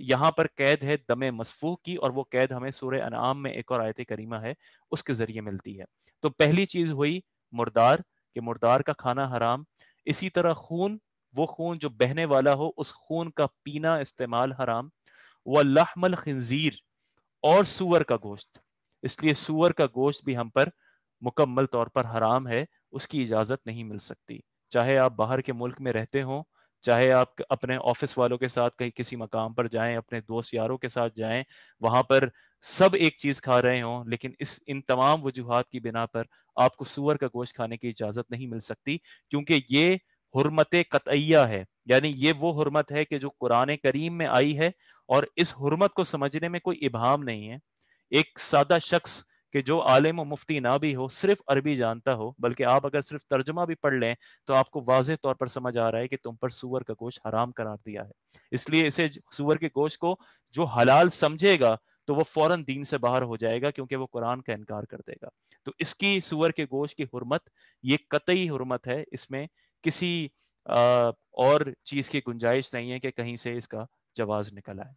یہاں پر قید ہے دم مسفوح کی، اور وہ قید ہمیں سورہ انعام میں ایک اور آیت کریمہ ہے اس کے ذریعے ملتی ہے۔ تو پہلی چیز ہوئی مردار، کہ مردار کا کھانا حرام۔ اسی طرح خون، وہ خون جو بہنے والا ہو، اس خون کا پینا استعمال حرام۔ وَلَحْمَ الْخِنْزِيرِ، اور سور کا گوشت، اس لیے سور کا گوشت بھی ہم پر مکمل طور پر حرام ہے، اس کی اجازت نہیں مل سکتی، چاہے آپ باہر کے ملک میں رہتے ہوں، چاہے آپ اپنے آفس والوں کے ساتھ کہیں کسی مقام پر جائیں، اپنے دوست یاروں کے ساتھ جائیں، وہاں پر سب ایک چیز کھا رہے ہوں، لیکن ان تمام وجوہات کی بنا پر آپ کو سور کا گوشت کھانے کی اجازت نہیں مل سکتی، کیونکہ یہ حرمت قطعیہ ہے، یعنی یہ وہ حرمت ہے کہ جو قرآن کریم میں آئی ہے، اور اس حرمت کو سمجھنے میں کوئی ابہام نہیں ہے۔ ایک سادہ شخص کہ جو عالم و مفتی نہ بھی ہو، صرف عربی جانتا ہو، بلکہ آپ اگر صرف ترجمہ بھی پڑھ لیں تو آپ کو واضح طور پر سمجھ آ رہا ہے کہ تم پر سور کا گوشت حرام قرار دیا ہے۔ اس لیے اسے سور کے گوشت کو جو حلال سمجھے گا تو وہ فوراً دین سے باہر ہو جائے گا، کیونکہ وہ قرآن کا انکار کر دے گا۔ تو اس کی سور کے گوشت کی حرمت یہ قطعی حرمت ہے، اس میں کسی اور چیز کی گنجائش نہیں ہے کہ کہیں سے اس کا جواز نکل آئے۔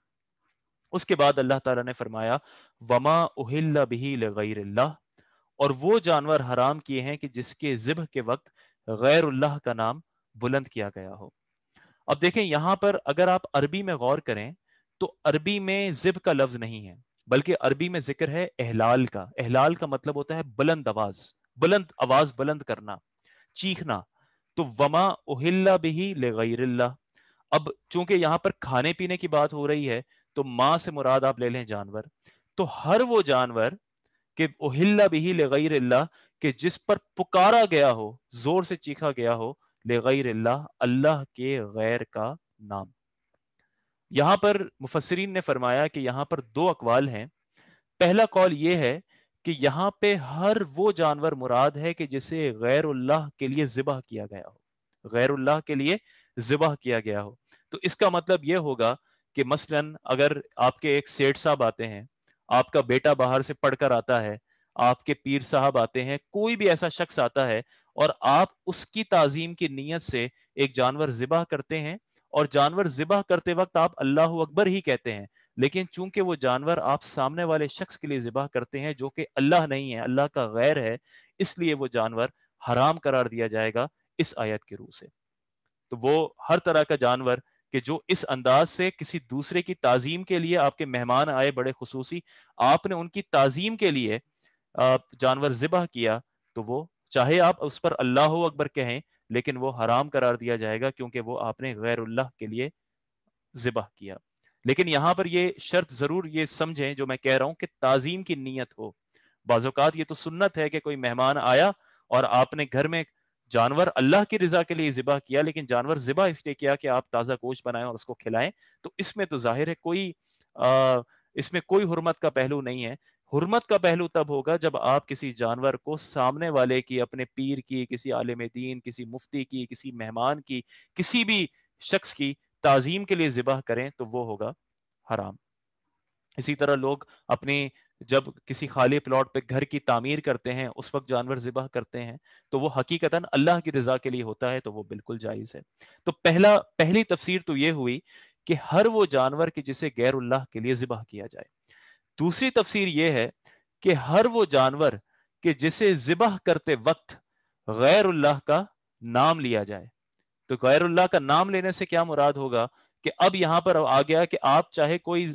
اس کے بعد اللہ تعالیٰ نے فرمایا وما اہل بہ لغیر اللہ، اور وہ جانور حرام کیے ہیں کہ جس کے ذبح کے وقت غیر اللہ کا نام بلند کیا گیا ہو۔ اب دیکھیں یہاں پر اگر آپ عربی میں غور کریں تو عربی میں ذبح کا لفظ نہیں ہے، بلکہ عربی میں ذکر ہے احلال کا۔ احلال کا مطلب ہوتا ہے بلند آواز، بلند آواز بلند کرنا، چیخنا۔ تو وما اہل بہ لغیر اللہ، اب چونکہ یہاں پر کھانے پینے کی بات ہو رہی ہے تو ماں سے مراد آپ لے لیں جانور، تو ہر وہ جانور کہ اہل بہ لغیر اللہ، کہ جس پر پکارا گیا ہو، زور سے چیخا گیا ہو، لغیر اللہ، اللہ کے غیر کا نام۔ یہاں پر مفسرین نے فرمایا کہ یہاں پر دو اقوال ہیں۔ پہلا قول یہ ہے کہ یہاں پہ ہر وہ جانور مراد ہے کہ جسے غیر اللہ کے لیے ذبح کیا گیا ہو، غیر اللہ کے لیے ذبح کیا گیا ہو۔ تو اس کا مطلب یہ ہوگا کہ مثلاً اگر آپ کے ایک سیٹھ صاحب آتے ہیں، آپ کا بیٹا باہر سے پڑھ کر آتا ہے، آپ کے پیر صاحب آتے ہیں، کوئی بھی ایسا شخص آتا ہے اور آپ اس کی تعظیم کی نیت سے ایک جانور ذبح کرتے ہیں، اور جانور ذبح کرتے وقت آپ اللہ اکبر ہی کہتے ہیں، لیکن چونکہ وہ جانور آپ سامنے والے شخص کے لیے ذبح کرتے ہیں جو کہ اللہ نہیں ہے، اللہ کا غیر ہے، اس لیے وہ جانور حرام قرار دیا جائے گا اس آیت کے روح سے۔ تو وہ ہر طرح کا جانور کہ جو اس انداز سے کسی دوسرے کی تعظیم کے لیے، آپ کے مہمان آئے بڑے خصوصی، آپ نے ان کی تعظیم کے لیے جانور ذبح کیا، تو وہ چاہے آپ اس پر اللہ اکبر کہیں، لیکن وہ حرام قرار دیا جائے گا، کیونکہ وہ آپ نے غیر اللہ کے لیے ذبح کیا۔ لیکن یہاں پر یہ شرط ضرور یہ سمجھیں جو میں کہہ رہا ہوں کہ تعظیم کی نیت ہو۔ بعض اوقات یہ تو سنت ہے کہ کوئی مہمان آیا اور آپ نے گھر میں جانور اللہ کی رضا کے لیے ذبح کیا، لیکن جانور ذبح اس لیے کیا کہ آپ تازہ گوشت بنائیں اور اس کو کھلائیں، تو اس میں تو ظاہر ہے اس میں کوئی حرمت کا پہلو نہیں ہے۔ حرمت کا پہلو تب ہوگا جب آپ کسی جانور کو سامنے والے کی، اپنے پیر کی، کسی عالم دین، کسی مفتی کی، کسی مہمان کی، کسی بھی شخص کی تعظیم کے لیے ذبح کریں، تو وہ ہوگا حرام۔ اسی طرح لوگ اپنی جب کسی خالی پلاٹ پہ گھر کی تعمیر کرتے ہیں اس وقت جانور ذبح کرتے ہیں، تو وہ حقیقتاً اللہ کی رضا کے لیے ہوتا ہے، تو وہ بالکل جائز ہے۔ تو پہلی تفسیر تو یہ ہوئی کہ ہر وہ جانور کہ جسے غیر اللہ کے لیے ذبح کیا جائے۔ دوسری تفسیر یہ ہے کہ ہر وہ جانور کہ جسے ذبح کرتے وقت غیر اللہ کا نام لیا جائے۔ تو غیر اللہ کا نام لینے سے کیا مراد ہوگا کہ اب یہاں پر آ گیا کہ آپ چاہے کوئی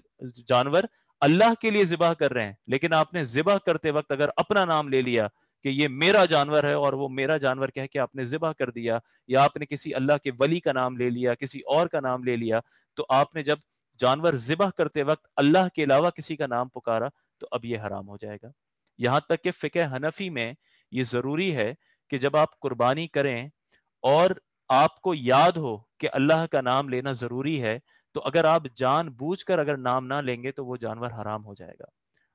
جانور اللہ کے لیے ذبح کر رہے ہیں، لیکن آپ نے ذبح کرتے وقت اگر اپنا نام لے لیا کہ یہ میرا جانور ہے، اور وہ میرا جانور کہہ کے آپ نے ذبح کر دیا، یا آپ نے کسی اللہ کے ولی کا نام لے لیا، کسی اور کا نام لے لیا، تو آپ نے جب جانور ذبح کرتے وقت اللہ کے علاوہ کسی کا نام پکارا، تو اب یہ حرام ہو جائے گا۔ یہاں تک کہ فقہ حنفی میں یہ ضروری ہے کہ جب آپ قربانی کریں اور آپ کو یاد ہو کہ اللہ کا نام لینا ضروری ہے، تو اگر آپ جان بوجھ کر اگر نام نہ لیں گے تو وہ جانور حرام ہو جائے گا۔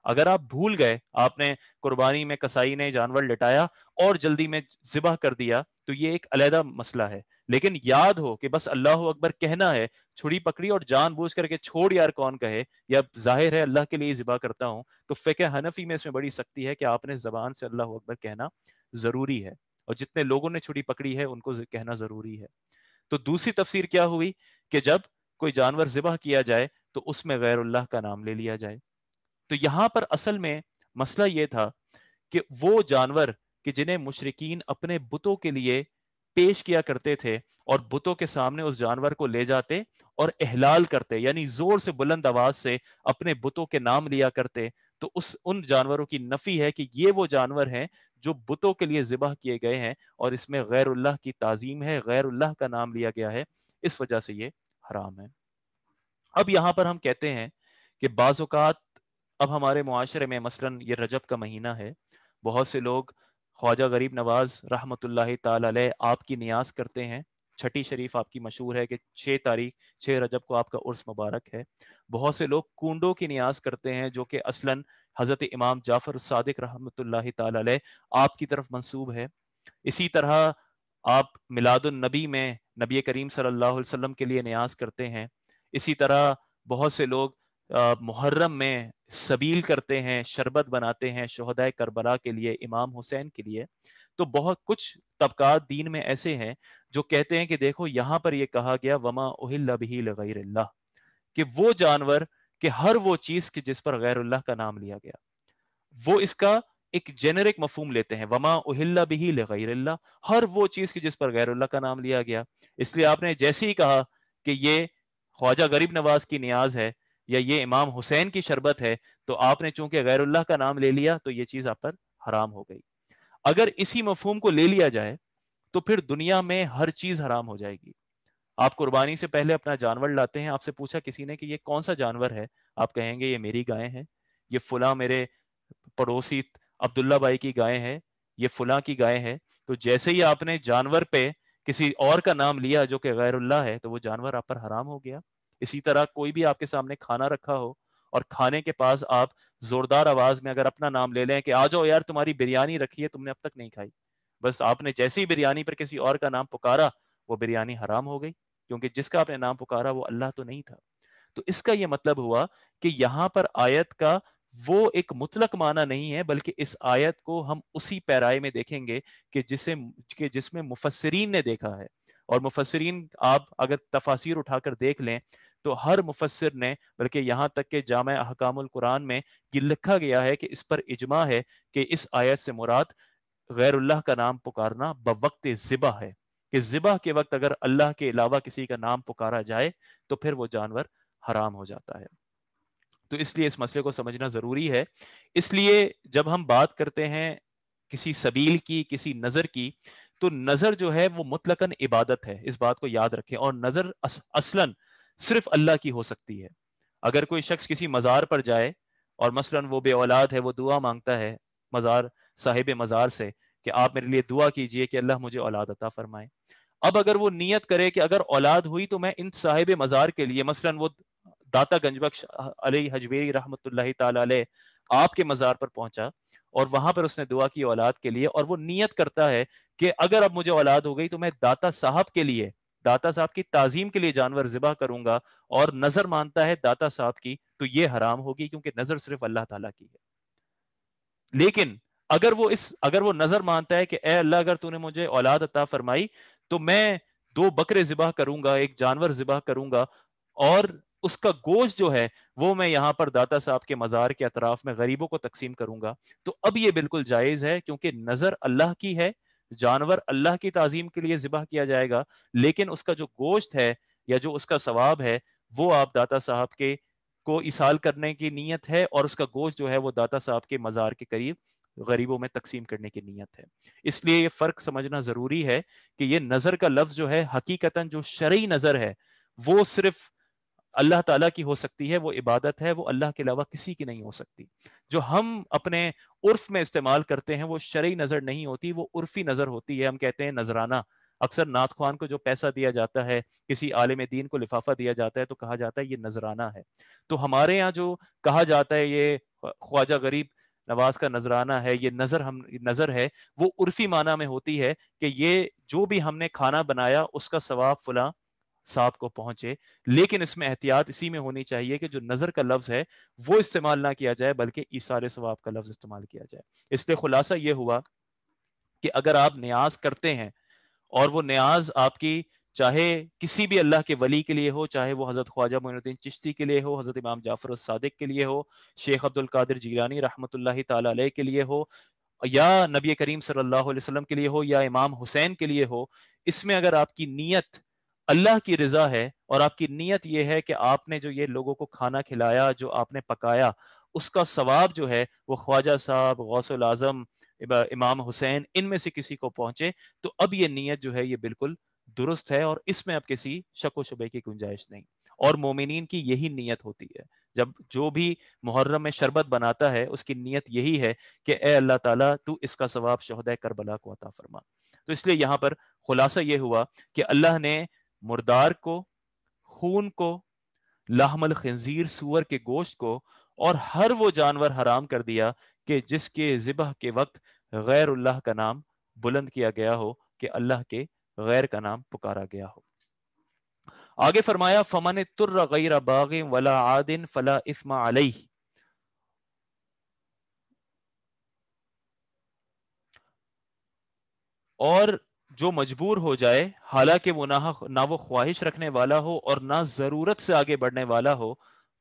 اگر آپ بھول گئے، آپ نے قربانی میں کسائی نے جانور لٹایا اور جلدی میں ذبح کر دیا، تو یہ ایک علیحدہ مسئلہ ہے، لیکن یاد ہو کہ بس اللہ اکبر کہنا ہے، چھری پکڑی اور جان بوجھ کر کے چھوڑ یار کون کہے، یا ظاہر ہے اللہ کے لیے ذبح کرتا ہوں، تو فقہ حنفی میں اس میں بڑی سختی ہے کہ آپ نے زبان سے اللہ اکبر کہنا ضروری ہے، اور جتنے لوگوں نے چھری پکڑی ہے ان کو کہنا ضروری ہے۔ تو دوسری تفسیر کیا ہوئی کہ جب کوئی جانور ذبح کیا جائے تو اس میں غیر اللہ کا نام لے لیا جائے. تو یہاں پر اصل میں مسئلہ یہ تھا کہ وہ جانور کہ جنہیں مشرکین اپنے بتوں کے لیے پیش کیا کرتے تھے اور بتوں کے سامنے اس جانور کو لے جاتے اور احلال کرتے، یعنی زور سے بلند آواز سے اپنے بتوں کے نام لیا کرتے، تو ان جانوروں کی نفی ہے کہ یہ وہ جانور ہیں جو بتوں کے لیے ذبح کیے گئے ہیں اور اس میں غیر اللہ کی تعظیم ہے، غیر اللہ کا نام لیا گیا ہے، اس وجہ سے یہ حرام ہے. اب یہاں پر ہم کہتے ہیں کہ بعض اوقات اب ہمارے معاشرے میں مثلاً یہ رجب کا مہینہ ہے، بہت سے لوگ خواجہ غریب نواز رحمۃ اللہ تعالی علیہ آپ کی نیاز کرتے ہیں. چھٹی شریف آپ کی مشہور ہے کہ 6 رجب کو آپ کا عرس مبارک ہے. بہت سے لوگ کنڈوں کی نیاز کرتے ہیں جو کہ اصلاً حضرت امام جعفر صادق رحمۃ اللہ تعالی علیہ آپ کی طرف منسوب ہے. اسی طرح آپ میلاد النبی میں نبی کریم صلی اللہ علیہ وسلم کے لیے نیاز کرتے ہیں. اسی طرح بہت سے لوگ محرم میں سبیل کرتے ہیں، شربت بناتے ہیں شہدائے کربلا کے لیے، امام حسین کے لیے. تو بہت کچھ طبقات دین میں ایسے ہیں جو کہتے ہیں کہ دیکھو یہاں پر یہ کہا گیا وما اہل بہ لغیر اللہ، کہ وہ جانور کہ ہر وہ چیز کہ جس پر غیر اللہ کا نام لیا گیا، وہ اس کا ایک جنرک مفہوم لیتے ہیں، وما اہل بہ لغیر اللہ، ہر وہ چیز کہ جس پر غیر اللہ کا نام لیا گیا. اس لیے آپ نے جیسے ہی کہا کہ یہ خواجہ غریب نواز کی نیاز ہے یا یہ امام حسین کی شربت ہے، تو آپ نے چونکہ غیر اللہ کا نام لے لیا تو یہ چیز آپ پر حرام ہو گئی. اگر اسی مفہوم کو لے لیا جائے تو پھر دنیا میں ہر چیز حرام ہو جائے گی. آپ قربانی سے پہلے اپنا جانور لاتے ہیں، آپ سے پوچھا کسی نے کہ یہ کون سا جانور ہے، آپ کہیں گے یہ میری گائے ہیں، یہ فلاں میرے پڑوسی عبداللہ بھائی کی گائے ہے، یہ فلاں کی گائے ہے. تو جیسے ہی آپ نے جانور پہ کسی اور کا نام لیا جو کہ غیر اللہ ہے تو وہ جانور آپ پر حرام ہو گیا. اسی طرح کوئی بھی آپ کے سامنے کھانا رکھا ہو اور کھانے کے پاس آپ زوردار آواز میں اگر اپنا نام لے لیں کہ آ جاؤ یار تمہاری بریانی رکھی ہے، تم نے اب تک نہیں کھائی، بس آپ نے جیسے ہی بریانی پر کسی اور کا نام پکارا وہ بریانی حرام ہو گئی، کیونکہ جس کا آپ نے نام پکارا وہ اللہ تو نہیں تھا. تو اس کا یہ مطلب ہوا کہ یہاں پر آیت کا وہ ایک مطلق معنی نہیں ہے، بلکہ اس آیت کو ہم اسی پیرائے میں دیکھیں گے کہ جس میں مفسرین نے دیکھا ہے. اور مفسرین آپ اگر تفاسیر اٹھا کر دیکھ لیں تو ہر مفسر نے، بلکہ یہاں تک کہ جامع احکام القرآن میں یہ لکھا گیا ہے کہ اس پر اجماع ہے کہ اس آیت سے مراد غیر اللہ کا نام پکارنا بوقت ذبح ہے، کہ ذبح کے وقت اگر اللہ کے علاوہ کسی کا نام پکارا جائے تو پھر وہ جانور حرام ہو جاتا ہے. تو اس لیے اس مسئلے کو سمجھنا ضروری ہے. اس لیے جب ہم بات کرتے ہیں کسی سبیل کی، کسی نظر کی، تو نظر جو ہے وہ مطلقاً عبادت ہے، اس بات کو یاد رکھیں. اور نظر اصلاً صرف اللہ کی ہو سکتی ہے. اگر کوئی شخص کسی مزار پر جائے اور مثلاً وہ بے اولاد ہے، وہ دعا مانگتا ہے مزار صاحب مزار سے کہ آپ میرے لیے دعا کیجئے کہ اللہ مجھے اولاد عطا فرمائے. اب اگر وہ نیت کرے کہ اگر اولاد ہوئی تو میں ان صاحب مزار کے لیے، مثلاً وہ داتا گنج بخش علی حجویری رحمۃ اللہ تعالی علیہ آپ کے مزار پر پہنچا اور وہاں پر اس نے دعا کی اولاد کے لیے، اور وہ نیت کرتا ہے کہ اگر اب مجھے اولاد ہو گئی تو میں داتا صاحب کے لیے، داتا صاحب کی تعظیم کے لیے جانور ذبح کروں گا، اور نظر مانتا ہے داتا صاحب کی، تو یہ حرام ہوگی کیونکہ نظر صرف اللہ تعالیٰ کی ہے. لیکن اگر وہ نظر مانتا ہے کہ اے اللہ اگر تو نے مجھے اولاد عطا فرمائی تو میں 2 بکرے ذبح کروں گا، ایک جانور ذبح کروں گا، اور اس کا گوشت جو ہے وہ میں یہاں پر داتا صاحب کے مزار کے اطراف میں غریبوں کو تقسیم کروں گا، تو اب یہ بالکل جائز ہے کیونکہ نظر اللہ کی ہے، جانور اللہ کی تعظیم کے لیے ذبح کیا جائے گا، لیکن اس کا جو گوشت ہے یا جو اس کا ثواب ہے وہ آپ داتا صاحب کے کو ایصال کرنے کی نیت ہے، اور اس کا گوشت جو ہے وہ داتا صاحب کے مزار کے قریب غریبوں میں تقسیم کرنے کی نیت ہے. اس لیے یہ فرق سمجھنا ضروری ہے کہ یہ نظر کا لفظ جو ہے حقیقتاً جو شرعی نظر ہے وہ صرف اللہ تعالیٰ کی ہو سکتی ہے، وہ عبادت ہے، وہ اللہ کے علاوہ کسی کی نہیں ہو سکتی. جو ہم اپنے عرف میں استعمال کرتے ہیں وہ شرعی نظر نہیں ہوتی، وہ عرفی نظر ہوتی ہے. ہم کہتے ہیں نذرانہ، اکثر نعت خوان کو جو پیسہ دیا جاتا ہے، کسی عالم دین کو لفافہ دیا جاتا ہے تو کہا جاتا ہے یہ نذرانہ ہے. تو ہمارے ہاں جو کہا جاتا ہے یہ خواجہ غریب نواز کا نذرانہ ہے، یہ نظر ہے، وہ عرفی معنی میں ہوتی ہے کہ یہ جو بھی ہم نے کھانا بنایا اس کا ثواب فلاں صاحب کو پہنچے. لیکن اس میں احتیاط اسی میں ہونی چاہیے کہ جو نظر کا لفظ ہے وہ استعمال نہ کیا جائے بلکہ ایصال ثواب کا لفظ استعمال کیا جائے. اس لیے خلاصہ یہ ہوا کہ اگر آپ نیاز کرتے ہیں اور وہ نیاز آپ کی چاہے کسی بھی اللہ کے ولی کے لیے ہو، چاہے وہ حضرت خواجہ معین الدین چشتی کے لیے ہو، حضرت امام جعفر الصادق کے لیے ہو، شیخ عبد القادر جیلانی رحمۃ اللہ تعالی علیہ کے لیے ہو، یا نبی کریم صلی اللہ علیہ وسلم کے لیے ہو، یا امام حسین کے لیے ہو، اس میں اگر آپ کی نیت اللہ کی رضا ہے اور آپ کی نیت یہ ہے کہ آپ نے جو یہ لوگوں کو کھانا کھلایا، جو آپ نے پکایا، اس کا ثواب جو ہے وہ خواجہ صاحب، غوث الاعظم، امام حسین، ان میں سے کسی کو پہنچے، تو اب یہ نیت جو ہے یہ بالکل درست ہے اور اس میں اب کسی شک و شبے کی گنجائش نہیں۔ اور مومنین کی یہی نیت ہوتی ہے، جب جو بھی محرم میں شربت بناتا ہے اس کی نیت یہی ہے کہ اے اللہ تعالیٰ تو اس کا ثواب شہداء کربلا کو عطا فرما۔ تو اس لیے یہاں پر خلاصہ یہ ہوا کہ اللہ نے مردار کو، خون کو، لحم الخنزیر سور کے گوشت کو، اور ہر وہ جانور حرام کر دیا کہ جس کے ذبح کے وقت غیر اللہ کا نام بلند کیا گیا ہو، کہ اللہ کے غیر کا نام پکارا گیا ہو۔ آگے فرمایا فمن اضطر غیر باغ ولا عاد فلا اثم علیہ، اور جو مجبور ہو جائے حالانکہ وہ نہ وہ خواہش رکھنے والا ہو اور نہ ضرورت سے آگے بڑھنے والا ہو،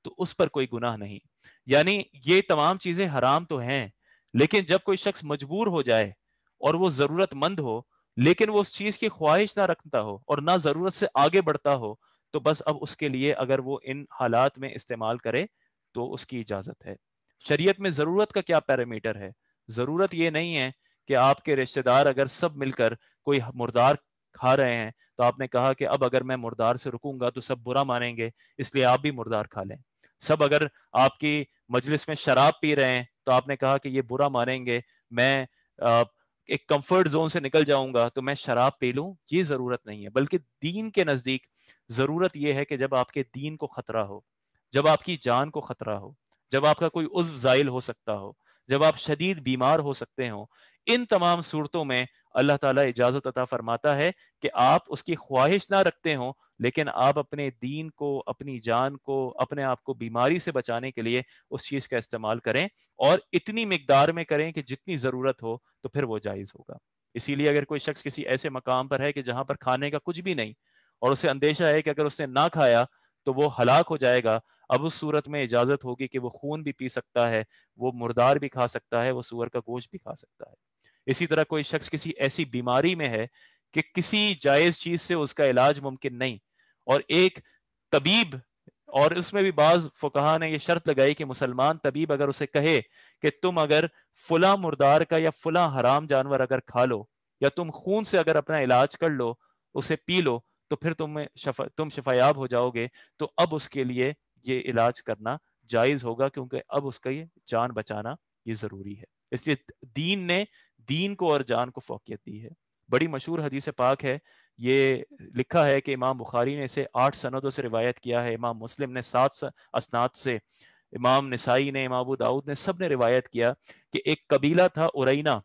تو اس پر کوئی گناہ نہیں۔ یعنی یہ تمام چیزیں حرام تو ہیں، لیکن جب کوئی شخص مجبور ہو جائے اور وہ ضرورت مند ہو لیکن وہ اس چیز کی خواہش نہ رکھتا ہو اور نہ ضرورت سے آگے بڑھتا ہو، تو بس اب اس کے لیے اگر وہ ان حالات میں استعمال کرے تو اس کی اجازت ہے۔ شریعت میں ضرورت کا کیا پیرامیٹر ہے؟ ضرورت یہ نہیں ہے کہ آپ کے رشتہ دار اگر سب مل کر کوئی مردار کھا رہے ہیں تو آپ نے کہا کہ اب اگر میں مردار سے رکوں گا تو سب برا مانیں گے، اس لیے آپ بھی مردار کھا لیں۔ سب اگر آپ کی مجلس میں شراب پی رہے ہیں تو آپ نے کہا کہ یہ برا مانیں گے، میں ایک کمفرٹ زون سے نکل جاؤں گا تو میں شراب پی لوں۔ یہ ضرورت نہیں ہے، بلکہ دین کے نزدیک ضرورت یہ ہے کہ جب آپ کے دین کو خطرہ ہو، جب آپ کی جان کو خطرہ ہو، جب آپ کا کوئی عضو زائل ہو سکتا ہو، جب آپ شدید بیمار ہو سکتے ہوں، ان تمام صورتوں میں اللہ تعالیٰ اجازت عطا فرماتا ہے کہ آپ اس کی خواہش نہ رکھتے ہوں لیکن آپ اپنے دین کو، اپنی جان کو، اپنے آپ کو بیماری سے بچانے کے لیے اس چیز کا استعمال کریں، اور اتنی مقدار میں کریں کہ جتنی ضرورت ہو، تو پھر وہ جائز ہوگا۔ اسی لیے اگر کوئی شخص کسی ایسے مقام پر ہے کہ جہاں پر کھانے کا کچھ بھی نہیں اور اسے اندیشہ ہے کہ اگر اس نے نہ کھایا تو وہ ہلاک ہو جائے گا، اب اس صورت میں اجازت ہوگی کہ وہ خون بھی پی سکتا ہے، وہ مردار بھی کھا سکتا ہے، وہ سور کا گوشت بھی کھا سکتا ہے۔ اسی طرح کوئی شخص کسی ایسی بیماری میں ہے کہ کسی جائز چیز سے اس کا علاج ممکن نہیں، اور ایک طبیب، اور اس میں بھی بعض فقہا نے یہ شرط لگائی کہ مسلمان طبیب اگر اسے کہے کہ تم اگر فلاں مردار کا یا فلاں حرام جانور اگر کھا لو یا تم خون سے اگر اپنا علاج کر لو، اسے پی لو، تو پھر تم شفایاب ہو جاؤ گے، تو اب اس کے لیے یہ علاج کرنا جائز ہوگا، کیونکہ اب اس کا یہ جان بچانا یہ ضروری ہے۔ اس لیے دین نے دین کو اور جان کو فوقیت دی ہے۔ بڑی مشہور حدیث پاک ہے، یہ لکھا ہے کہ امام بخاری نے اسے 8 سندوں سے روایت کیا ہے، امام مسلم نے 7 اسناد سے، امام نسائی نے، امام ابو داؤد نے، سب نے روایت کیا کہ ایک قبیلہ تھا ارینا،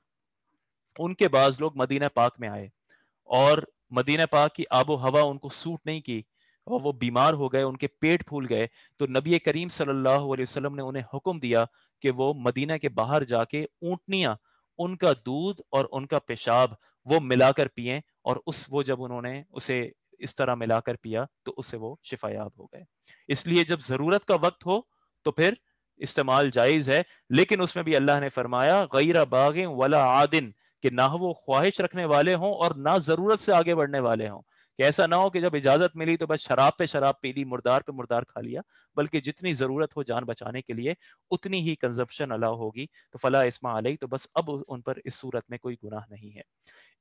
ان کے بعض لوگ مدینہ پاک میں آئے اور مدینہ پاک کی آب و ہوا ان کو سوٹ نہیں کی اور وہ بیمار ہو گئے، ان کے پیٹ پھول گئے، تو نبی کریم صلی اللہ علیہ وسلم نے انہیں حکم دیا کہ وہ مدینہ کے باہر جا کے اونٹنیاں، ان کا دودھ اور ان کا پیشاب وہ ملا کر پئیں، اور وہ جب انہوں نے اسے اس طرح ملا کر پیا تو اس سے وہ شفایاب ہو گئے۔ اس لیے جب ضرورت کا وقت ہو تو پھر استعمال جائز ہے، لیکن اس میں بھی اللہ نے فرمایا غیر باغ ولا عادن، کہ نہ وہ خواہش رکھنے والے ہوں اور نہ ضرورت سے آگے بڑھنے والے ہوں، کہ ایسا نہ ہو کہ جب اجازت ملی تو بس شراب پہ شراب پی لی، مردار پہ مردار کھا لیا، بلکہ جتنی ضرورت ہو جان بچانے کے لیے اتنی ہی کنزپشن الاؤ ہوگی، تو فلا اسم علیہ، تو بس اب ان پر اس صورت میں کوئی گناہ نہیں ہے۔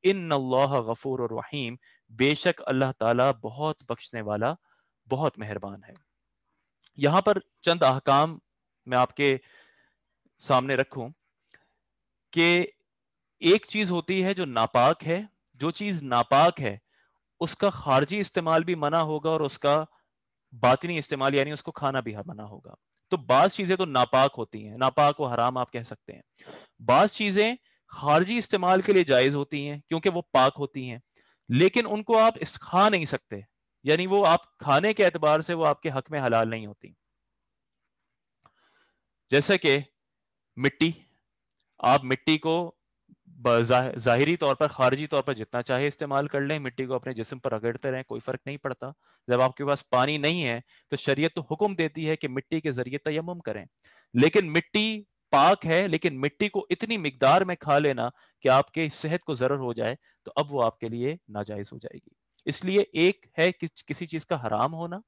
ان اللہ غفور الرحیم، بے شک اللہ تعالیٰ بہت بخشنے والا، بہت مہربان ہے۔ یہاں پر چند احکام میں آپ کے سامنے رکھوں کہ ایک چیز ہوتی ہے جو ناپاک ہے، جو چیز ناپاک ہے اس کا خارجی استعمال بھی منع ہوگا اور اس کا باطنی استعمال یعنی اس کو کھانا بھی منع ہوگا۔ تو بعض چیزیں تو ناپاک ہوتی ہیں، ناپاک و حرام آپ کہہ سکتے ہیں، بعض چیزیں خارجی استعمال کے لیے جائز ہوتی ہیں کیونکہ وہ پاک ہوتی ہیں، لیکن ان کو آپ کھا نہیں سکتے، یعنی وہ آپ کھانے کے اعتبار سے وہ آپ کے حق میں حلال نہیں ہوتی۔ جیسے کہ مٹی، آپ مٹی کو ظاہری طور پر خارجی طور پر جتنا چاہے استعمال کر لیں، مٹی کو اپنے جسم پر رگڑتے رہیں، کوئی فرق نہیں پڑتا. جب آپ کے پاس پانی نہیں ہے تو شریعت تو حکم دیتی ہے کہ مٹی کے ذریعے تیمم کریں. لیکن مٹی پاک ہے، لیکن مٹی کو اتنی مقدار میں کھا لینا کہ آپ کے صحت کو ضرر ہو جائے تو اب وہ آپ کے لیے ناجائز ہو جائے گی. اس لیے ایک ہے کسی چیز کا حرام ہونا،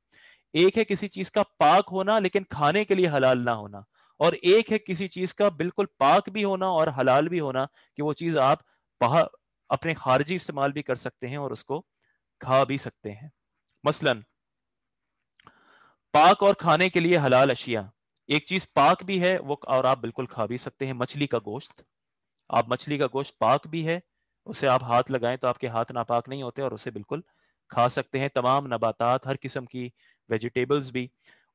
ایک ہے کسی چیز کا پاک ہونا لیکن کھانے کے لیے حلال نہ ہونا، اور ایک ہے کسی چیز کا بالکل پاک بھی ہونا اور حلال بھی ہونا کہ وہ چیز آپ باہر اپنے خارجی استعمال بھی کر سکتے ہیں اور اس کو کھا بھی سکتے ہیں. مثلا پاک اور کھانے کے لیے حلال اشیاء، ایک چیز پاک بھی ہے وہ اور آپ بالکل کھا بھی سکتے ہیں. مچھلی کا گوشت، آپ مچھلی کا گوشت پاک بھی ہے، اسے آپ ہاتھ لگائیں تو آپ کے ہاتھ ناپاک نہیں ہوتے اور اسے بالکل کھا سکتے ہیں. تمام نباتات، ہر قسم کی ویجیٹیبلز بھی،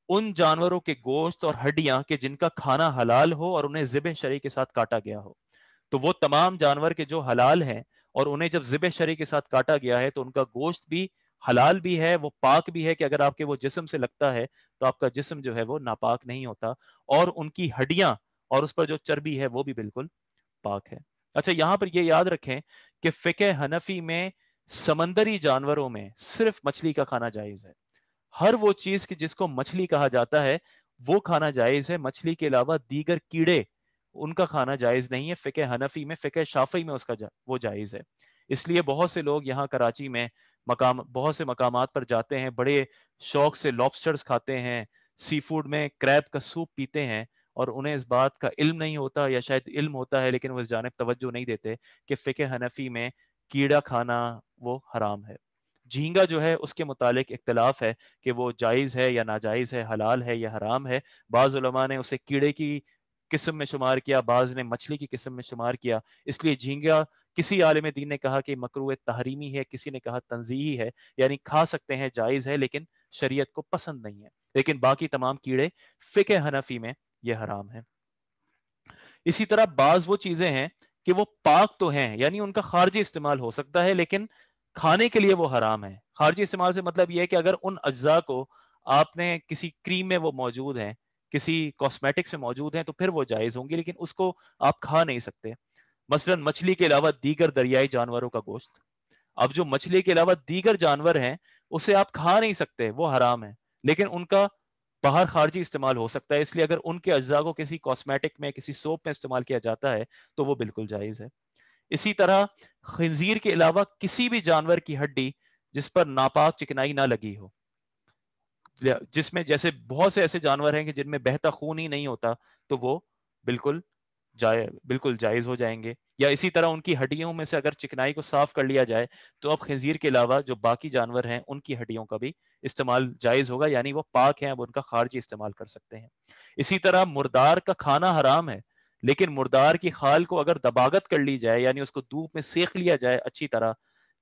ان جانوروں کے گوشت اور ہڈیاں کہ جن کا کھانا حلال ہو اور انہیں ذبح شرعی کے ساتھ کاٹا گیا ہو. تو وہ تمام جانور کے جو حلال ہیں اور انہیں جب ذبح شرعی کے ساتھ کاٹا گیا ہے تو ان کا گوشت بھی حلال بھی ہے، وہ پاک بھی ہے کہ اگر آپ کے وہ جسم سے لگتا ہے تو آپ کا جسم جو ہے وہ ناپاک نہیں ہوتا، اور ان کی ہڈیاں اور اس پر جو چربی ہے وہ بھی بالکل پاک ہے. اچھا، یہاں پر یہ یاد رکھیں کہ فقہ حنفی میں سمندری جانوروں میں صرف مچھلی کا کھانا جائز ہے. ہر وہ چیز کہ جس کو مچھلی کہا جاتا ہے وہ کھانا جائز ہے. مچھلی کے علاوہ دیگر کیڑے ان کا کھانا جائز نہیں ہے. فقہ حنفی میں، فقہ شافعی میں اس کا وہ جائز ہے. اس لیے بہت سے لوگ یہاں کراچی میں بہت سے مقامات پر جاتے ہیں، بڑے شوق سے لابسٹرز کھاتے ہیں، سی فوڈ میں کریب کا سوپ پیتے ہیں، اور انہیں اس بات کا علم نہیں ہوتا، یا شاید علم ہوتا ہے لیکن وہ اس جانب توجہ نہیں دیتے کہ فقہ حنفی میں کیڑا کھانا وہ حرام ہے. جھینگا جو ہے اس کے متعلق اختلاف ہے کہ وہ جائز ہے یا ناجائز ہے، حلال ہے یا حرام ہے. بعض علماء نے اسے کیڑے کی قسم میں شمار کیا، بعض نے مچھلی کی قسم میں شمار کیا. اس لیے جھینگا کسی عالم دین نے کہا کہ مکروہ تحریمی ہے، کسی نے کہا تنزیہی ہے، یعنی کھا سکتے ہیں، جائز ہے، لیکن شریعت کو پسند نہیں ہے. لیکن باقی تمام کیڑے فقہ حنفی میں یہ حرام ہے. اسی طرح بعض وہ چیزیں ہیں کہ وہ پاک تو ہیں، یعنی ان کا خارجی استعمال ہو سکتا ہے لیکن کھانے کے لیے وہ حرام ہے. خارجی استعمال سے مطلب یہ ہے کہ اگر ان اجزاء کو آپ نے کسی کریم میں وہ موجود ہیں، کسی کاسمیٹکس میں موجود ہیں تو پھر وہ جائز ہوں گی، لیکن اس کو آپ کھا نہیں سکتے. مثلا مچھلی کے علاوہ دیگر دریائی جانوروں کا گوشت، اب جو مچھلی کے علاوہ دیگر جانور ہیں اسے آپ کھا نہیں سکتے، وہ حرام ہے، لیکن ان کا باہر خارجی استعمال ہو سکتا ہے. اس لیے اگر ان کے اجزاء کو کسی کاسمیٹک میں، کسی سوپ میں استعمال کیا جاتا ہے تو وہ بالکل جائز ہے. اسی طرح خنزیر کے علاوہ کسی بھی جانور کی ہڈی جس پر ناپاک چکنائی نہ لگی ہو، جس میں جیسے بہت سے ایسے جانور ہیں کہ جن میں بہتا خون ہی نہیں ہوتا، تو وہ بالکل بالکل جائز ہو جائیں گے. یا اسی طرح ان کی ہڈیوں میں سے اگر چکنائی کو صاف کر لیا جائے تو اب خنزیر کے علاوہ جو باقی جانور ہیں ان کی ہڈیوں کا بھی استعمال جائز ہوگا، یعنی وہ پاک ہیں، اب ان کا خارجی استعمال کر سکتے ہیں. اسی طرح مردار کا کھانا حرام ہے، لیکن مردار کی خال کو اگر دباغت کر لی جائے، یعنی اس کو دھوپ میں سیک لیا جائے اچھی طرح،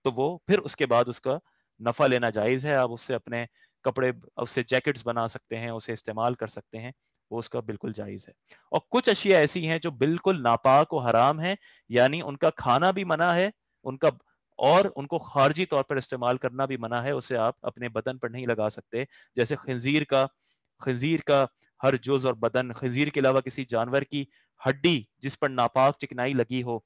تو وہ پھر اس کے بعد اس کا نفع لینا جائز ہے. آپ اس سے اپنے کپڑے، اس سے جیکٹس بنا سکتے ہیں، اسے استعمال کر سکتے ہیں، وہ اس کا بالکل جائز ہے. اور کچھ اشیاء ایسی ہیں جو بالکل ناپاک و حرام ہیں، یعنی ان کا کھانا بھی منع ہے، ان کا اور ان کو خارجی طور پر استعمال کرنا بھی منع ہے. اسے آپ اپنے بدن پر نہیں لگا سکتے، جیسے خنزیر کا ہر جز اور بدن، خنزیر کے علاوہ کسی جانور کی ہڈی جس پر ناپاک چکنائی لگی ہو،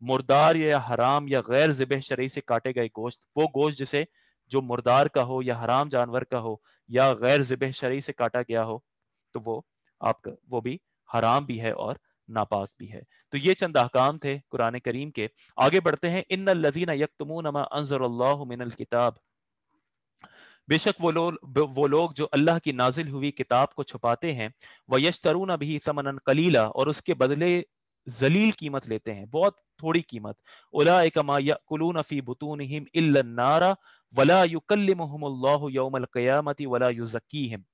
مردار یا حرام یا غیر ذبح شرعی سے کاٹے گئے گوشت، وہ گوشت جسے جو مردار کا ہو یا حرام جانور کا ہو یا غیر ذبح شرعی سے کاٹا گیا ہو، تو وہ آپ کا وہ بھی حرام بھی ہے اور ناپاک بھی ہے. تو یہ چند احکام تھے قرآن کریم کے. آگے بڑھتے ہیں. ان الذین یکتمون ما انزل اللہ من الکتاب، بے شک وہ لوگ جو اللہ کی نازل ہوئی کتاب کو چھپاتے ہیں، وَيَشْتَرُونَ بِهِ ثَمَنًا قَلِيلًا، اور اس کے بدلے ذلیل قیمت لیتے ہیں، بہت تھوڑی قیمت. أُولَٰئِكَ مَا يَأْكُلُونَ فِي بُطُونِهِمْ إِلَّا النَّارَ وَلَا يُكَلِّمُهُمُ اللَّهُ يَوْمَ الْقِيَامَةِ وَلَا يُزَكِّيهِمْ،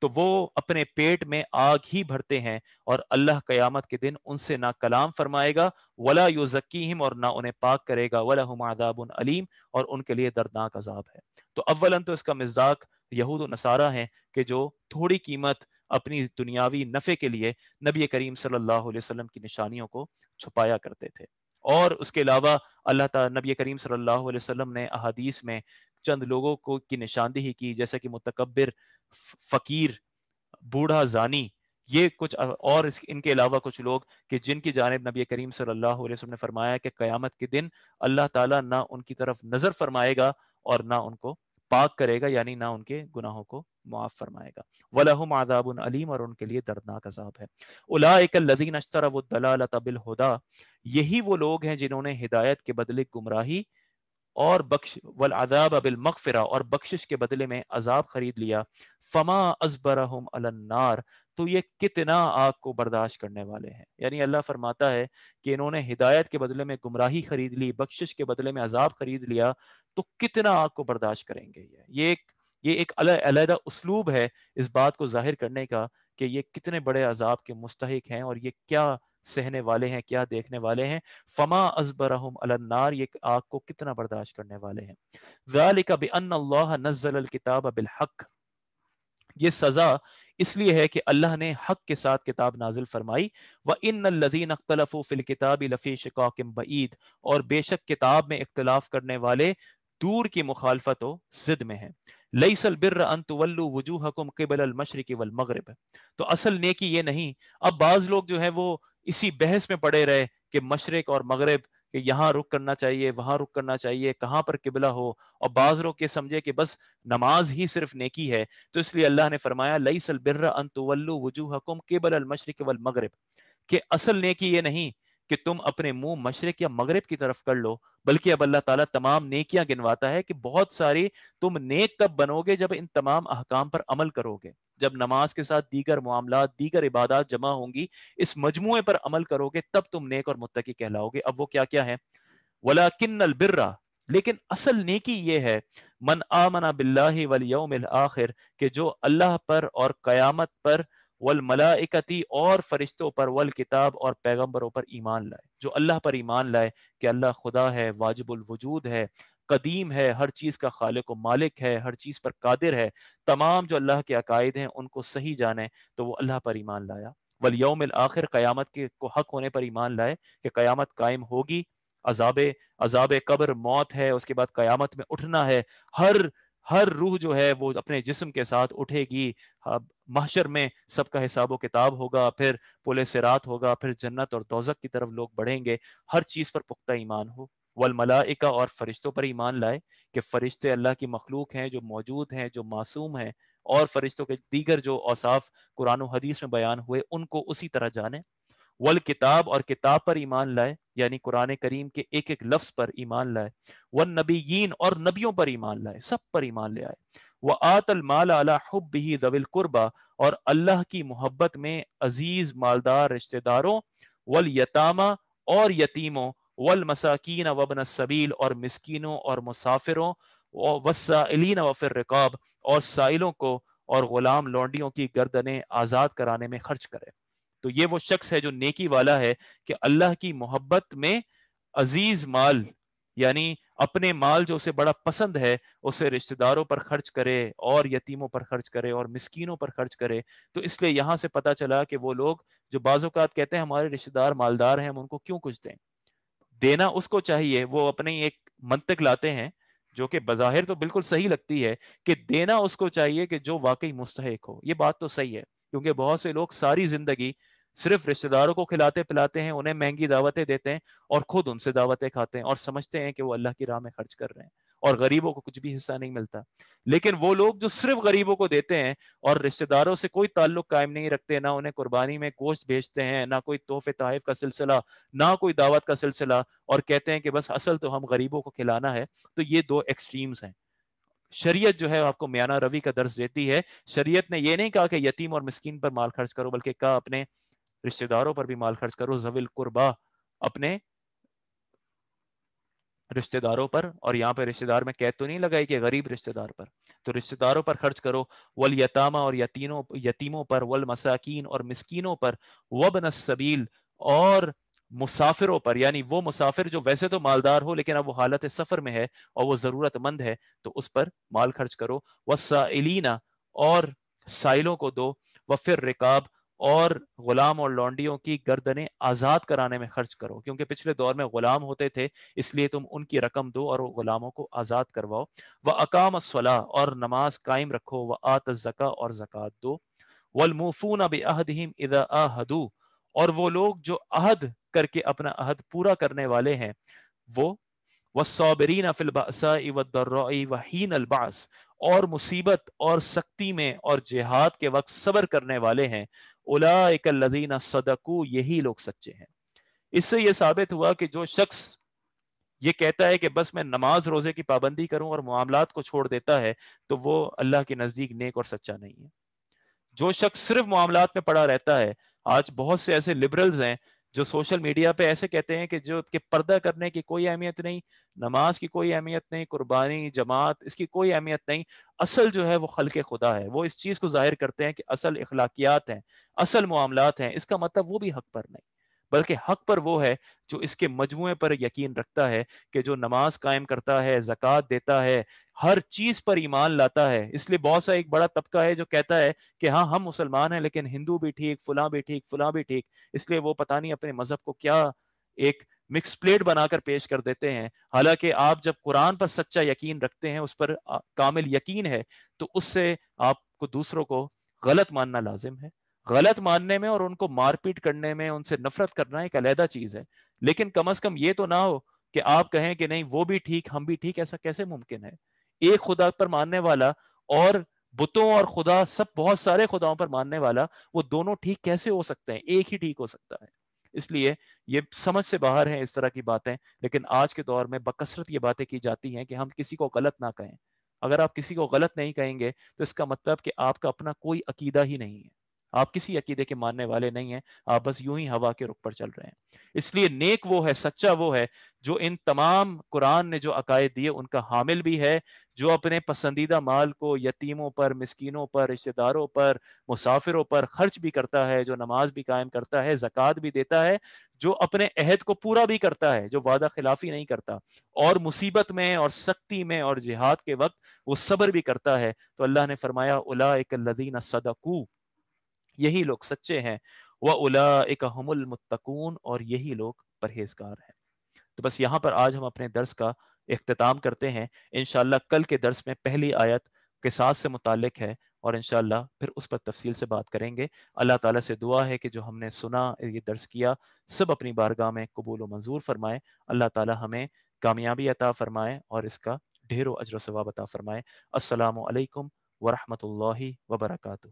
تو وہ اپنے پیٹ میں آگ ہی بھرتے ہیں اور اللہ قیامت کے دن ان سے نہ کلام فرمائے گا، ولا یزکیہم، اور نہ انہیں پاک کرے گا، ولہم عذاب علیم، اور ان کے لیے دردناک عذاب ہے. تو اولاً تو اس کا مصداق یہود و نصارہ ہیں کہ جو تھوڑی قیمت اپنی دنیاوی نفع کے لیے نبی کریم صلی اللہ علیہ وسلم کی نشانیوں کو چھپایا کرتے تھے. اور اس کے علاوہ اللہ تعالی نبی کریم صلی اللہ علیہ وسلم نے احادیث میں چند لوگوں کو کی نشاندہی کی، جیسے کہ متکبر، فقیر، بوڑھا زانی، یہ کچھ اور ان کے علاوہ کچھ لوگ کہ جن کی جانب نبی کریم صلی اللہ علیہ وسلم نے فرمایا کہ قیامت کے دن اللہ تعالیٰ نہ ان کی طرف نظر فرمائے گا اور نہ ان کو پاک کرے گا، یعنی نہ ان کے گناہوں کو معاف فرمائے گا۔ وَلَهُمْ عَذَابٌ علیم، اور ان کے لیے دردناک عذاب ہے۔ اولئک الذین اشتروا الضلالۃ بالہدی، یہی وہ لوگ ہیں جنہوں نے ہدایت کے بدلے گمراہی اور والعذاب بالمغفرہ، اور بخشش کے بدلے میں عذاب خرید لیا۔ فما اصبرہم علی النار، تو یہ کتنا آگ کو برداشت کرنے والے ہیں۔ یعنی اللہ فرماتا ہے کہ انہوں نے ہدایت کے بدلے میں گمراہی خرید لی، بخشش کے بدلے میں عذاب خرید لیا، تو کتنا آگ کو برداشت کریں گے۔ یہ ایک علیحدہ اسلوب ہے اس بات کو ظاہر کرنے کا کہ یہ کتنے بڑے عذاب کے مستحق ہیں اور یہ کیا سہنے والے ہیں، کیا دیکھنے والے ہیں۔ فما اصبرہم علی النار، یہ آگ کو کتنا برداشت کرنے والے ہیں۔ ذالک بان اللہ نزل الکتاب بالحق، یہ سزا اس لیے ہے کہ اللہ نے حق کے ساتھ کتاب نازل فرمائی۔ وَإِنَّ الَّذِينَ اخْتَلَفُوا فِي الْكِتَابِ لَفِي شِقَاقٍ بَعِيدٍ، اور بے شک کتاب میں اختلاف کرنے والے دور کی مخالفت و ضد میں ہیں۔ لَيْسَ الْبِرَّ أَن تُوَلُّوا وُجُوهَكُمْ قِبَلَ الْمَشْرِقِ وَالْمَغْرِبِ، تو اصل نیکی یہ نہیں۔ اب بعض لوگ جو ہیں وہ اسی بحث میں پڑے رہے کہ مشرق اور مغرب، کہ یہاں رخ کرنا چاہیے، وہاں رخ کرنا چاہیے، کہاں پر قبلہ ہو، اور بعض لوگ یہ سمجھے کہ بس نماز ہی صرف نیکی ہے۔ تو اس لیے اللہ نے فرمایا لیس البر ان تولوا وجوہکم قبل المشرق والمغرب، کہ اصل نیکی یہ نہیں کہ تم اپنے منہ مشرق یا مغرب کی طرف کر لو، بلکہ اب اللہ تعالیٰ تمام نیکیاں گنواتا ہے کہ بہت ساری تم نیک تب بنو گے جب ان تمام احکام پر عمل کرو گے، جب نماز کے ساتھ دیگر معاملات، دیگر عبادات جمع ہوں گی، اس مجموعے پر عمل کرو گے، تب تم نیک اور متقی کہلاؤ گے۔ اب وہ کیا کیا ہے؟ وَلَكِنَّ الْبِرَّ، لیکن اصل نیکی یہ ہے، من آمن باللہ والیوم الآخر، کہ جو اللہ پر اور قیامت پر، والملائکتی اور فرشتوں پر، والکتاب اور پیغمبروں پر ایمان لائے، جو اللہ پر ایمان لائے کہ اللہ خدا ہے، واجب الوجود ہے، قدیم ہے، ہر چیز کا خالق و مالک ہے، ہر چیز پر قادر ہے، تمام جو اللہ کے عقائد ہیں ان کو صحیح جانے، تو وہ اللہ پر ایمان لایا۔ والیوم الآخر، قیامت کے کو حق ہونے پر ایمان لائے کہ قیامت قائم ہوگی، عذاب قبر، موت ہے، اس کے بعد قیامت میں اٹھنا ہے، ہر روح جو ہے وہ اپنے جسم کے ساتھ اٹھے گی، محشر میں سب کا حساب و کتاب ہوگا، پھر پل صراط ہوگا، پھر جنت اور دوزخ کی طرف لوگ بڑھیں گے، ہر چیز پر پختہ ایمان ہو۔ والملائکہ، اور فرشتوں پر ایمان لائے کہ فرشتے اللہ کی مخلوق ہیں، جو موجود ہیں، جو معصوم ہیں، اور فرشتوں کے دیگر جو اوصاف قرآن و حدیث میں بیان ہوئے ان کو اسی طرح جانے۔ والکتاب، اور کتاب پر ایمان لائے، یعنی قرآن کریم کے ایک ایک لفظ پر ایمان لائے۔ والنبیین، اور نبیوں پر ایمان لائے، سب پر ایمان لے آئے۔ وآت المال علی حبہ ذوی القربى، اور اللہ کی محبت میں عزیز مالدار رشتہ داروں، والیتامى، اور یتیموں، والمساکین وابن السبیل، اور مسکینوں اور مسافروں، والسائلین وفی الرقاب، اور سائلوں کو اور غلام لونڈیوں کی گردنیں آزاد کرانے میں خرچ کرے۔ تو یہ وہ شخص ہے جو نیکی والا ہے کہ اللہ کی محبت میں عزیز مال، یعنی اپنے مال جو اسے بڑا پسند ہے اسے رشتہ داروں پر خرچ کرے، اور یتیموں پر خرچ کرے، اور مسکینوں پر خرچ کرے۔ تو اس لیے یہاں سے پتہ چلا کہ وہ لوگ جو بعض اوقات کہتے ہیں ہمارے رشتہ دار مالدار ہیں، ہم ان کو کیوں کچھ دیں، دینا اس کو چاہیے۔ وہ اپنی ایک منطق لاتے ہیں جو کہ بظاہر تو بالکل صحیح لگتی ہے کہ دینا اس کو چاہیے کہ جو واقعی مستحق ہو۔ یہ بات تو صحیح ہے، کیونکہ بہت سے لوگ ساری زندگی صرف رشتہ داروں کو کھلاتے پلاتے ہیں، انہیں مہنگی دعوتیں دیتے ہیں، اور خود ان سے دعوتیں کھاتے ہیں، اور سمجھتے ہیں کہ وہ اللہ کی راہ میں خرچ کر رہے ہیں، اور غریبوں کو کچھ بھی حصہ نہیں ملتا۔ لیکن وہ لوگ جو صرف غریبوں کو دیتے ہیں اور رشتہ داروں سے کوئی تعلق قائم نہیں رکھتے، نہ انہیں قربانی میں گوشت بھیجتے ہیں، نہ کوئی تحفے تحائف کا سلسلہ، نہ کوئی دعوت کا سلسلہ، اور کہتے ہیں کہ بس اصل تو ہم غریبوں کو کھلانا ہے، تو یہ دو ایکسٹریمز ہیں۔ شریعت جو ہے آپ کو میانہ روی کا درس دیتی ہے۔ شریعت نے یہ نہیں کہا کہ یتیم اور مسکین پر مال خرچ کرو، بلکہ کہا اپنے رشتہ داروں پر بھی مال خرچ کرو، ذوی القربا، اپنے رشتہ داروں پر، اور یہاں پہ رشتہ دار میں قید تو نہیں لگائی کہ غریب رشتہ دار پر، تو رشتہ داروں پر خرچ کرو۔ والیتامى، اور یتیموں پر، والمساکین، اور مسکینوں پر، وابن السبیل، اور مسافروں پر، یعنی وہ مسافر جو ویسے تو مالدار ہو لیکن اب وہ حالت سفر میں ہے اور وہ ضرورت مند ہے، تو اس پر مال خرچ کرو۔ والسائلین، اور سائلوں کو دو۔ وفی الرقاب، اور غلام اور لونڈیوں کی گردنیں آزاد کرانے میں خرچ کرو، کیونکہ پچھلے دور میں غلام ہوتے تھے، اس لیے تم ان کی رقم دو اور غلاموں کو آزاد کرواؤ۔ وَأَقَامَ الصَّلَاةَ، اور نماز قائم رکھو۔ وَآتَ الزَّکَاةَ، اور زکوٰۃ دو۔ والموفون بعہدہم اذا عاہدوا، اور وہ لوگ جو عہد کر کے اپنا عہد پورا کرنے والے ہیں وہ، والصابرین فی البأساء والضراء وحین البعث، اور مصیبت اور سختی میں اور جہاد کے وقت صبر کرنے والے ہیں، اولئک الذین صدقوا، یہی لوگ سچے ہیں۔ اس سے یہ ثابت ہوا کہ جو شخص یہ کہتا ہے کہ بس میں نماز روزے کی پابندی کروں اور معاملات کو چھوڑ دیتا ہے تو وہ اللہ کے نزدیک نیک اور سچا نہیں ہے۔ جو شخص صرف معاملات میں پڑا رہتا ہے، آج بہت سے ایسے لبرلز ہیں جو سوشل میڈیا پہ ایسے کہتے ہیں کہ جو کہ پردہ کرنے کی کوئی اہمیت نہیں، نماز کی کوئی اہمیت نہیں، قربانی جماعت اس کی کوئی اہمیت نہیں، اصل جو ہے وہ خلق خدا ہے۔ وہ اس چیز کو ظاہر کرتے ہیں کہ اصل اخلاقیات ہیں، اصل معاملات ہیں۔ اس کا مطلب وہ بھی حق پر نہیں، بلکہ حق پر وہ ہے جو اس کے مجموعے پر یقین رکھتا ہے، کہ جو نماز قائم کرتا ہے، زکوٰۃ دیتا ہے، ہر چیز پر ایمان لاتا ہے۔ اس لیے بہت سا ایک بڑا طبقہ ہے جو کہتا ہے کہ ہاں ہم مسلمان ہیں لیکن ہندو بھی ٹھیک، فلاں بھی ٹھیک، فلاں بھی ٹھیک، اس لیے وہ پتہ نہیں اپنے مذہب کو کیا ایک مکس پلیٹ بنا کر پیش کر دیتے ہیں۔ حالانکہ آپ جب قرآن پر سچا یقین رکھتے ہیں، اس پر کامل یقین ہے، تو اس سے آپ کو دوسروں کو غلط ماننا لازم ہے۔ غلط ماننے میں اور ان کو مار پیٹ کرنے میں، ان سے نفرت کرنا ایک علیحدہ چیز ہے، لیکن کم از کم یہ تو نہ ہو کہ آپ کہیں کہ نہیں وہ بھی ٹھیک ہم بھی ٹھیک۔ ایسا کیسے ممکن ہے؟ ایک خدا پر ماننے والا اور بتوں اور خدا سب بہت سارے خداؤں پر ماننے والا، وہ دونوں ٹھیک کیسے ہو سکتے ہیں؟ ایک ہی ٹھیک ہو سکتا ہے۔ اس لیے یہ سمجھ سے باہر ہیں اس طرح کی باتیں، لیکن آج کے دور میں بکثرت یہ باتیں کی جاتی ہیں کہ ہم کسی کو غلط نہ کہیں۔ اگر آپ کسی کو غلط نہیں کہیں گے تو اس کا مطلب کہ آپ کا اپنا کوئی عقیدہ ہی نہیں ہے، آپ کسی عقیدے کے ماننے والے نہیں ہیں، آپ بس یوں ہی ہوا کے رخ پر چل رہے ہیں۔ اس لیے نیک وہ ہے، سچا وہ ہے جو ان تمام قرآن نے جو عقائد دیے ان کا حامل بھی ہے، جو اپنے پسندیدہ مال کو یتیموں پر، مسکینوں پر، رشتہ داروں پر، مسافروں پر خرچ بھی کرتا ہے، جو نماز بھی قائم کرتا ہے، زکوٰۃ بھی دیتا ہے، جو اپنے عہد کو پورا بھی کرتا ہے، جو وعدہ خلافی نہیں کرتا، اور مصیبت میں اور سختی میں اور جہاد کے وقت وہ صبر بھی کرتا ہے۔ تو اللہ نے فرمایا اولئک الذین صدقوا، یہی لوگ سچے ہیں، وَأُولَئِكَ هُمُ الْمُتَّقُونَ، اور یہی لوگ پرہیزگار ہیں۔ تو بس یہاں پر آج ہم اپنے درس کا اختتام کرتے ہیں۔ انشاءاللہ کل کے درس میں پہلی آیت قصاص سے متعلق ہے، اور انشاءاللہ پھر اس پر تفصیل سے بات کریں گے۔ اللہ تعالیٰ سے دعا ہے کہ جو ہم نے سنا، یہ درس کیا، سب اپنی بارگاہ میں قبول و منظور فرمائے۔ اللہ تعالیٰ ہمیں کامیابی عطا فرمائے اور اس کا ڈھیر و اجر و ثواب عطا فرمائے۔ السلام علیکم ورحمۃ اللہ وبرکاتہ۔